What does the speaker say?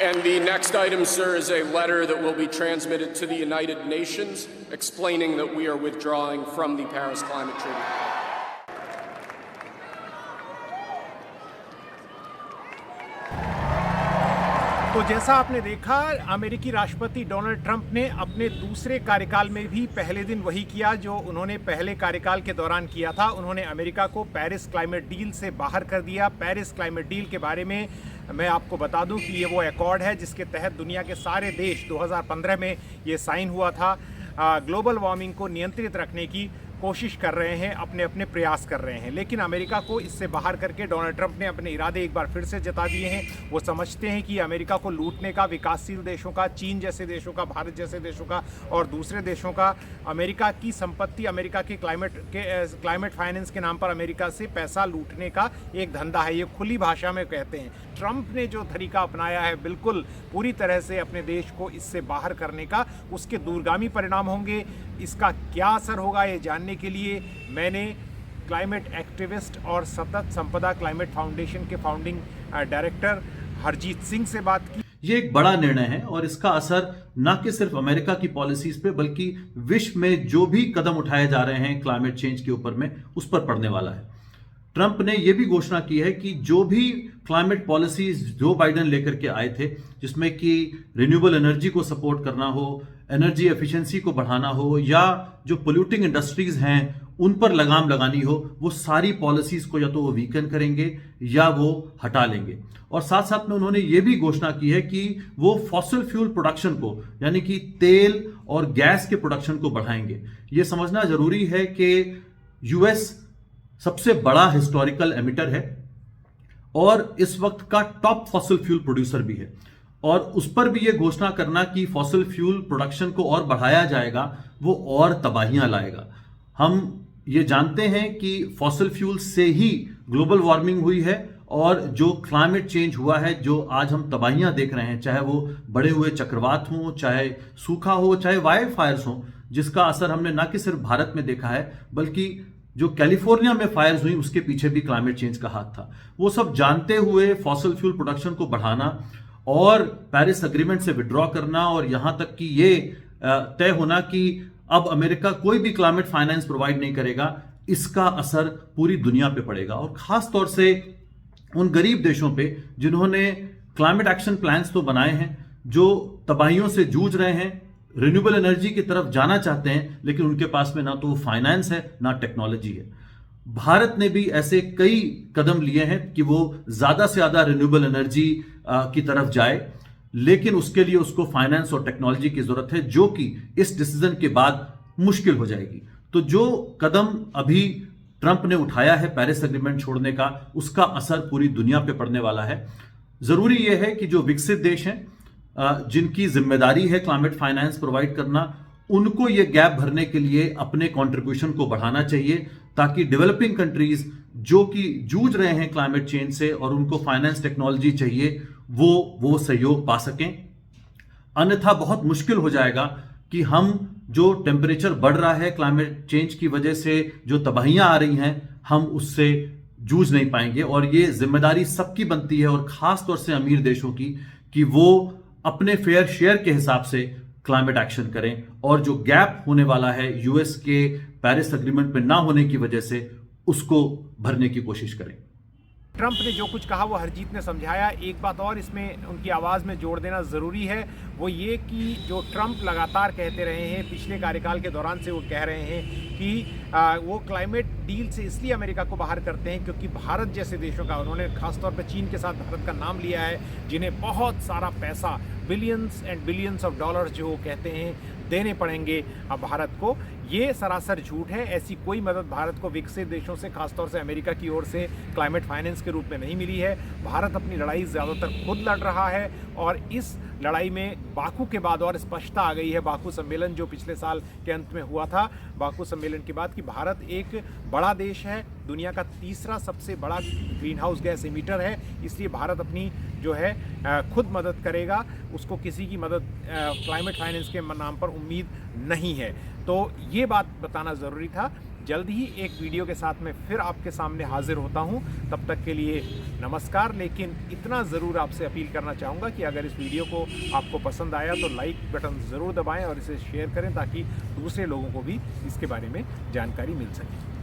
And the next item, sir, is a letter that will be transmitted to the United Nations explaining that we are withdrawing from the Paris Climate Treaty. तो जैसा आपने देखा, अमेरिकी राष्ट्रपति Donald Trump ने अपने दूसरे कार्यकाल में भी पहले दिन वही किया जो उन्होंने पहले कार्यकाल के दौरान किया था। उन्होंने अमेरिका को पेरिस क्लाइमेट डील से बाहर कर दिया। पेरिस क्लाइमेट डील के बारे में मैं आपको बता दूं कि ये वो एकॉर्ड है जिसके तहत दुनिया के सारे देश 2015 में ये साइन हुआ था। ग्लोबल वार्मिंग को नियंत्रित रखने की कोशिश कर रहे हैं, अपने अपने प्रयास कर रहे हैं, लेकिन अमेरिका को इससे बाहर करके डोनाल्ड ट्रंप ने अपने इरादे एक बार फिर से जता दिए हैं। वो समझते हैं कि अमेरिका को लूटने का विकासशील देशों का, चीन जैसे देशों का, भारत जैसे देशों का और दूसरे देशों का अमेरिका की संपत्ति, अमेरिका के क्लाइमेट फाइनेंस के नाम पर अमेरिका से पैसा लूटने का एक धंधा है। ये खुली भाषा में कहते हैं। ट्रंप ने जो तरीका अपनाया है बिल्कुल पूरी तरह से अपने देश को इससे बाहर करने का, उसके दूरगामी परिणाम होंगे। इसका क्या असर होगा ये जानने के लिए मैंने क्लाइमेट एक्टिविस्ट और सतत संपदा क्लाइमेट फाउंडेशन के फाउंडिंग डायरेक्टर हरजीत सिंह से बात की। ये एक बड़ा निर्णय है और इसका असर न कि सिर्फ अमेरिका की पॉलिसीज पे बल्कि विश्व में जो भी कदम उठाए जा रहे हैं क्लाइमेट चेंज के ऊपर में उस पर पड़ने वाला है। ट्रंप ने यह भी घोषणा की है कि जो भी क्लाइमेट पॉलिसीज जो बाइडेन लेकर के आए थे, जिसमें कि रिन्यूएबल एनर्जी को सपोर्ट करना हो, एनर्जी एफिशिएंसी को बढ़ाना हो या जो पोल्यूटिंग इंडस्ट्रीज हैं उन पर लगाम लगानी हो, वो सारी पॉलिसीज को या तो वो वीकन करेंगे या वो हटा लेंगे। और साथ साथ में उन्होंने ये भी घोषणा की है कि वो फॉसिल फ्यूल प्रोडक्शन को, यानी कि तेल और गैस के प्रोडक्शन को बढ़ाएंगे। ये समझना जरूरी है कि यूएस सबसे बड़ा हिस्टोरिकल एमिटर है और इस वक्त का टॉप फॉसिल फ्यूल प्रोड्यूसर भी है, और उस पर भी यह घोषणा करना कि फॉसिल फ्यूल प्रोडक्शन को और बढ़ाया जाएगा वो और तबाहियां लाएगा। हम ये जानते हैं कि फॉसिल फ्यूल से ही ग्लोबल वार्मिंग हुई है और जो क्लाइमेट चेंज हुआ है, जो आज हम तबाहियां देख रहे हैं, चाहे वो बढ़े हुए चक्रवात हों, चाहे सूखा हो, चाहे वाइल्ड फायर्स हों, जिसका असर हमने न कि सिर्फ भारत में देखा है बल्कि जो कैलिफोर्निया में फायर्स हुई उसके पीछे भी क्लाइमेट चेंज का हाथ था। वो सब जानते हुए फॉसिल फ्यूल प्रोडक्शन को बढ़ाना और पेरिस एग्रीमेंट से विड्रॉ करना और यहां तक कि ये तय होना कि अब अमेरिका कोई भी क्लाइमेट फाइनेंस प्रोवाइड नहीं करेगा, इसका असर पूरी दुनिया पे पड़ेगा और खास तौर से उन गरीब देशों पे जिन्होंने क्लाइमेट एक्शन प्लान्स तो बनाए हैं, जो तबाहियों से जूझ रहे हैं, रिन्यूएबल एनर्जी की तरफ जाना चाहते हैं, लेकिन उनके पास में ना तो फाइनेंस है ना टेक्नोलॉजी है। भारत ने भी ऐसे कई कदम लिए हैं कि वो ज्यादा से ज्यादा रिन्यूएबल एनर्जी की तरफ जाए, लेकिन उसके लिए उसको फाइनेंस और टेक्नोलॉजी की जरूरत है, जो कि इस डिसीजन के बाद मुश्किल हो जाएगी। तो जो कदम अभी ट्रंप ने उठाया है पेरिस एग्रीमेंट छोड़ने का, उसका असर पूरी दुनिया पे पड़ने वाला है। जरूरी यह है कि जो विकसित देश हैं, जिनकी जिम्मेदारी है क्लाइमेट फाइनेंस प्रोवाइड करना, उनको यह गैप भरने के लिए अपने कंट्रीब्यूशन को बढ़ाना चाहिए, ताकि डेवलपिंग कंट्रीज जो कि जूझ रहे हैं क्लाइमेट चेंज से और उनको फाइनेंस टेक्नोलॉजी चाहिए, वो सहयोग पा सकें। अन्यथा बहुत मुश्किल हो जाएगा कि हम जो टेम्परेचर बढ़ रहा है क्लाइमेट चेंज की वजह से, जो तबाहियां आ रही हैं, हम उससे जूझ नहीं पाएंगे। और ये जिम्मेदारी सबकी बनती है और खास तौर से अमीर देशों की, कि वो अपने फेयर शेयर के हिसाब से क्लाइमेट एक्शन करें और जो गैप होने वाला है यूएस के पेरिस एग्रीमेंट पे ना होने की वजह से, उसको भरने की कोशिश करें। ट्रंप ने जो कुछ कहा वो हरजीत ने समझाया। एक बात और इसमें उनकी आवाज़ में जोड़ देना ज़रूरी है, वो ये कि जो ट्रंप लगातार कहते रहे हैं, पिछले कार्यकाल के दौरान से वो कह रहे हैं कि वो क्लाइमेट डील से इसलिए अमेरिका को बाहर करते हैं क्योंकि भारत जैसे देशों का, उन्होंने खासतौर पर चीन के साथ भारत का नाम लिया है, जिन्हें बहुत सारा पैसा, billions and billions of dollars जो वो कहते हैं देने पड़ेंगे अब भारत को। ये सरासर झूठ है। ऐसी कोई मदद भारत को विकसित देशों से, खासतौर से अमेरिका की ओर से क्लाइमेट फाइनेंस के रूप में नहीं मिली है। भारत अपनी लड़ाई ज़्यादातर खुद लड़ रहा है और इस लड़ाई में बाकू के बाद और स्पष्टता आ गई है। बाकू सम्मेलन जो पिछले साल के अंत में हुआ था, बाकू सम्मेलन के बाद कि भारत एक बड़ा देश है, दुनिया का तीसरा सबसे बड़ा ग्रीन हाउस गैस एमिटर है, इसलिए भारत अपनी जो है खुद मदद करेगा, उसको किसी की मदद क्लाइमेट फाइनेंस के नाम पर उम्मीद नहीं है। तो ये बात बताना ज़रूरी था। जल्द ही एक वीडियो के साथ में फिर आपके सामने हाजिर होता हूं। तब तक के लिए नमस्कार। लेकिन इतना ज़रूर आपसे अपील करना चाहूँगा कि अगर इस वीडियो को आपको पसंद आया तो लाइक बटन ज़रूर दबाएं और इसे शेयर करें ताकि दूसरे लोगों को भी इसके बारे में जानकारी मिल सके।